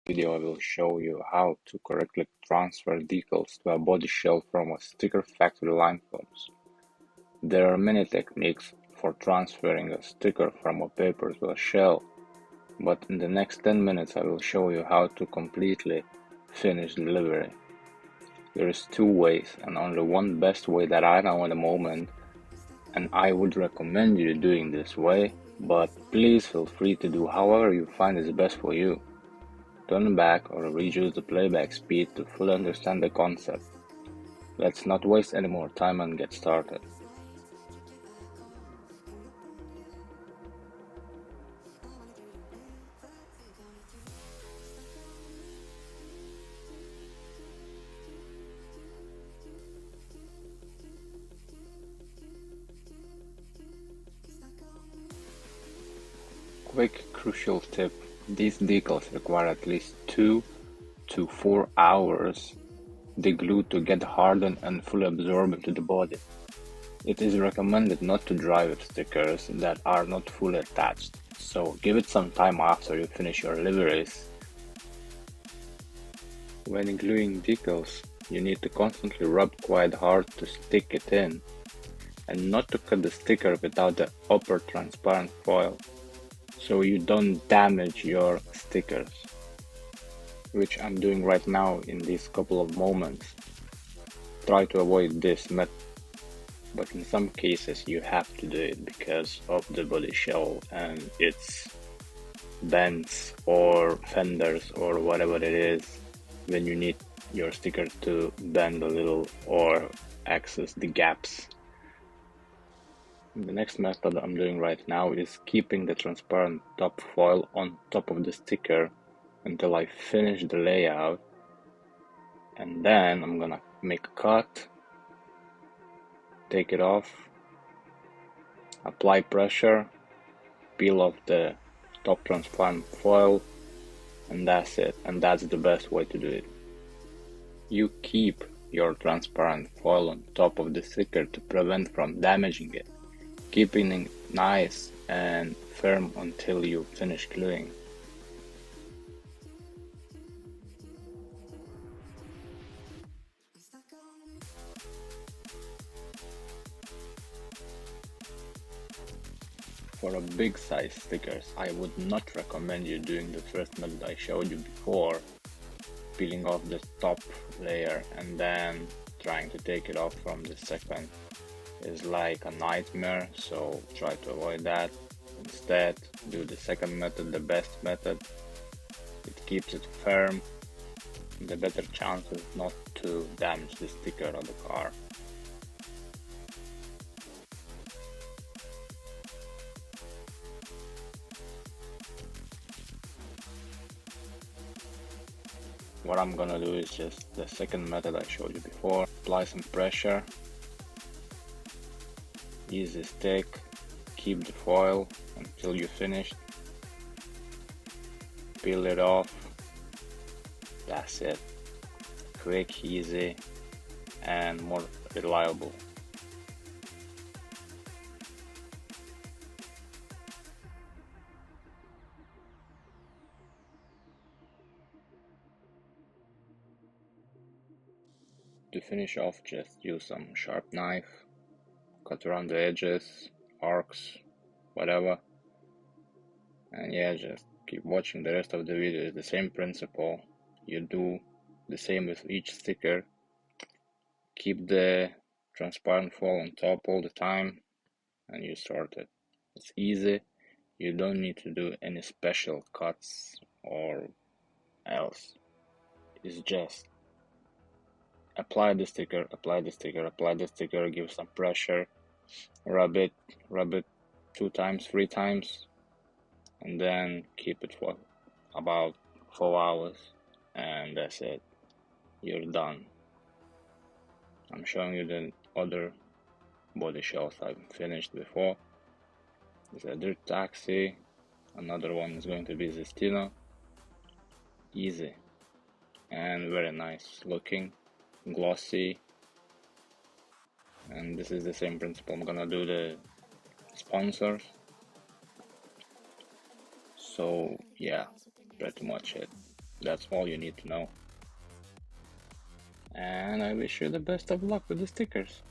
Video I will show you how to correctly transfer decals to a body shell from a sticker factory LimeFilms. There are many techniques for transferring a sticker from a paper to a shell, but in the next 10 minutes I will show you how to completely finish delivery. There is two ways and only one best way that I know at the moment, and I would recommend you doing this way, but please feel free to do however you find is best for you. Turn back or reduce the playback speed to fully understand the concept. Let's not waste any more time and get started. Quick crucial tip: these decals require at least 2 to 4 hours the glue to get hardened and fully absorbed into the body. It is recommended not to dry with stickers that are not fully attached, so give it some time after you finish your deliveries. When gluing decals, you need to constantly rub quite hard to stick it in, and not to cut the sticker without the upper transparent foil, so you don't damage your stickers, which I'm doing right now in these couple of moments. Try to avoid this method, but in some cases you have to do it because of the body shell and its bends or fenders or whatever it is, when you need your sticker to bend a little or access the gaps. The next method I'm doing right now is keeping the transparent top foil on top of the sticker until I finish the layout, and then I'm gonna make a cut, take it off, apply pressure, peel off the top transparent foil, and that's it, and that's the best way to do it. You keep your transparent foil on top of the sticker to prevent from damaging it, keeping it nice and firm until you finish gluing. For a big size stickers, I would not recommend you doing the first method I showed you before, peeling off the top layer and then trying to take it off from the second. Is like a nightmare, so try to avoid that. Instead, do the second method, the best method. It keeps it firm, the better chances not to damage the sticker of the car. What I'm gonna do is just the second method I showed you before. Apply some pressure, easy stick, keep the foil until you finish, peel it off, that's it. Quick, easy, and more reliable. To finish off, just use some sharp knife, cut around the edges, arcs, whatever. And yeah, just keep watching the rest of the video. It's the same principle. You do the same with each sticker. Keep the transparent foil on top all the time and you sort it. It's easy. You don't need to do any special cuts or else. It's just apply the sticker, apply the sticker, apply the sticker, give some pressure, rub it 2 times, 3 times, and then keep it for about 4 hours, and that's it. You're done. I'm showing you the other body shells I've finished before. There's a Dirt Taxi, another one is going to be Zestino. Easy and very nice looking, glossy. And this is the same principle. I'm gonna do the sponsors. So yeah, pretty much it. That's all you need to know. And I wish you the best of luck with the stickers.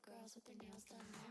Girls with their nails done now.